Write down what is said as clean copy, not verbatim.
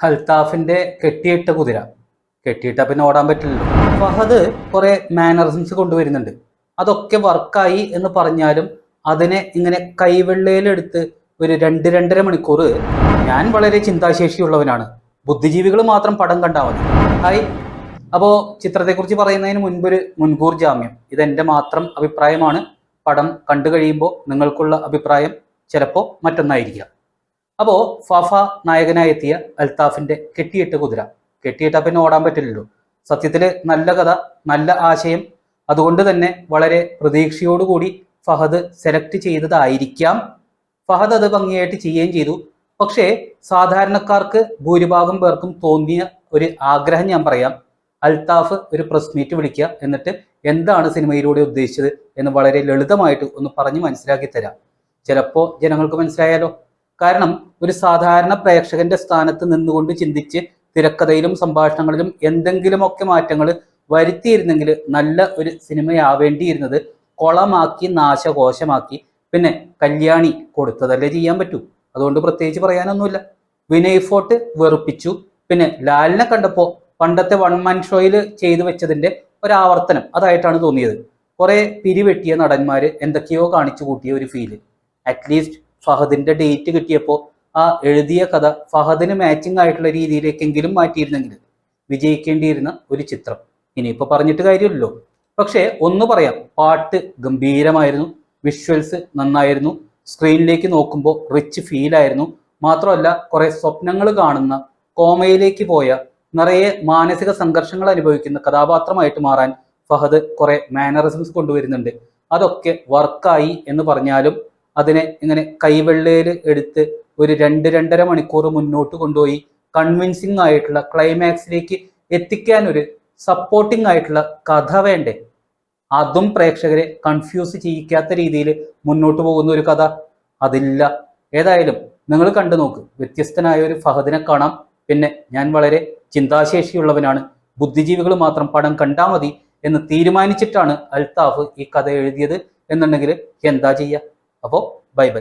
അൽത്താഫിന്റെ കെട്ടിയിട്ട കുതിര കെട്ടിയിട്ട പിന്നെ ഓടാൻ പറ്റില്ലല്ലോ. ഫഹദ് കുറെ മാനറിസംസ് കൊണ്ടുവരുന്നുണ്ട്. അതൊക്കെ വർക്കായി എന്ന് പറഞ്ഞാലും അതിനെ ഇങ്ങനെ കൈവെള്ളയിലെടുത്ത് ഒരു 2-2.5 മണിക്കൂർ. ഞാൻ വളരെ ചിന്താശേഷിയുള്ളവനാണ്, ബുദ്ധിജീവികൾ മാത്രം പടം കണ്ടാൽ മതി. ഹായ്, അപ്പോൾ ചിത്രത്തെക്കുറിച്ച് പറയുന്നതിന് മുൻപൊരു മുൻകൂർ ജാമ്യം. ഇതെൻ്റെ മാത്രം അഭിപ്രായമാണ്. പടം കണ്ടു കഴിയുമ്പോൾ നിങ്ങൾക്കുള്ള അഭിപ്രായം ചിലപ്പോൾ മറ്റൊന്നായിരിക്കാം. അപ്പോൾ ഫഫ നായകനായി എത്തിയ അൽത്താഫിന്റെ കെട്ടിയിട്ട കുതിര കെട്ടിയിട്ടാ പിന്നെ ഓടാൻ പറ്റില്ലല്ലോ. സത്യത്തിൽ നല്ല കഥ, നല്ല ആശയം. അതുകൊണ്ട് തന്നെ വളരെ പ്രതീക്ഷയോടുകൂടി ഫഹദ് സെലക്ട് ചെയ്തതായിരിക്കാം. ഫഹദ് അത് ഭംഗിയായിട്ട് ചെയ്യുകയും ചെയ്തു. പക്ഷേ സാധാരണക്കാർക്ക് ഭൂരിഭാഗം പേർക്കും തോന്നിയ ഒരു ആഗ്രഹം ഞാൻ പറയാം. അൽത്താഫ് ഒരു പ്രസ് മീറ്റ് വിളിക്കുക, എന്നിട്ട് എന്താണ് സിനിമയിലൂടെ ഉദ്ദേശിച്ചത് എന്ന് വളരെ ലളിതമായിട്ട് ഒന്ന് പറഞ്ഞ് മനസ്സിലാക്കി തരാം. ചിലപ്പോൾ ജനങ്ങൾക്ക് മനസ്സിലായാലോ. കാരണം ഒരു സാധാരണ പ്രേക്ഷകന്റെ സ്ഥാനത്ത് നിന്നുകൊണ്ട് ചിന്തിച്ച് തിരക്കഥയിലും സംഭാഷണങ്ങളിലും എന്തെങ്കിലുമൊക്കെ മാറ്റങ്ങൾ വരുത്തിയിരുന്നെങ്കിൽ നല്ല ഒരു സിനിമയാവേണ്ടിയിരുന്നത് കൊളമാക്കി നാശകോശമാക്കി പിന്നെ കല്യാണി കൊടുത്തതല്ലേ ചെയ്യാൻ പറ്റൂ. അതുകൊണ്ട് പ്രത്യേകിച്ച് പറയാനൊന്നുമില്ല. വിനയ് ഫോർട്ട് വെറുപ്പിച്ചു. പിന്നെ ലാലിനെ കണ്ടപ്പോൾ പണ്ടത്തെ വൺ മാൻ ഷോയിൽ ചെയ്തു വെച്ചതിന്റെ ഒരാവർത്തനം അതായിട്ടാണ് തോന്നിയത്. കുറെ പിരിവെട്ടിയ നടന്മാര് എന്തൊക്കെയോ കാണിച്ചു കൂട്ടിയ ഒരു ഫീല്. അറ്റ്ലീസ്റ്റ് ഫഹദിന്റെ ഡേറ്റ് കിട്ടിയപ്പോൾ ആ എഴുതിയ കഥ ഫഹദിന് മാച്ചിങ് ആയിട്ടുള്ള രീതിയിലേക്കെങ്കിലും മാറ്റിയിരുന്നെങ്കിൽ വിജയിക്കേണ്ടിയിരുന്ന ഒരു ചിത്രം. ഇനിയിപ്പോൾ പറഞ്ഞിട്ട് കാര്യമില്ലല്ലോ. പക്ഷേ ഒന്ന് പറയാം, പാട്ട് ഗംഭീരമായിരുന്നു, വിഷ്വൽസ് നന്നായിരുന്നു, സ്ക്രീനിലേക്ക് നോക്കുമ്പോൾ റിച്ച് ഫീലായിരുന്നു. മാത്രമല്ല കുറെ സ്വപ്നങ്ങൾ കാണുന്ന, കോമയിലേക്ക് പോയ, നിറയെ മാനസിക സംഘർഷങ്ങൾ അനുഭവിക്കുന്ന കഥാപാത്രമായിട്ട് മാറാൻ ഫഹദ് കുറെ മാനറിസംസ് കൊണ്ടുവരുന്നുണ്ട്. അതൊക്കെ വർക്കായി എന്ന് പറഞ്ഞാലും അതിനെ ഇങ്ങനെ കൈവെള്ളയിൽ എടുത്ത് ഒരു 2-2.5 മണിക്കൂർ മുന്നോട്ട് കൊണ്ടുപോയി കൺവിൻസിങ് ആയിട്ടുള്ള ക്ലൈമാക്സിലേക്ക് എത്തിക്കാൻ ഒരു സപ്പോർട്ടിംഗ് ആയിട്ടുള്ള കഥ വേണ്ടേ? അതും പ്രേക്ഷകരെ കൺഫ്യൂസ് ചെയ്യിക്കാത്ത രീതിയിൽ മുന്നോട്ട് പോകുന്ന ഒരു കഥ അതില്ല. ഏതായാലും നിങ്ങൾ കണ്ടു നോക്ക്, വ്യത്യസ്തനായ ഒരു ഫഹദിനെ കാണാം. പിന്നെ ഞാൻ വളരെ ചിന്താശേഷിയുള്ളവനാണ്, ബുദ്ധിജീവികൾ മാത്രം പടം കണ്ടാൽ മതി എന്ന് തീരുമാനിച്ചിട്ടാണ് അൽത്താഫ് ഈ കഥ എഴുതിയത് എന്നുണ്ടെങ്കിൽ എന്താ ചെയ്യുക? അപ്പോൾ ബൈ ബൈ.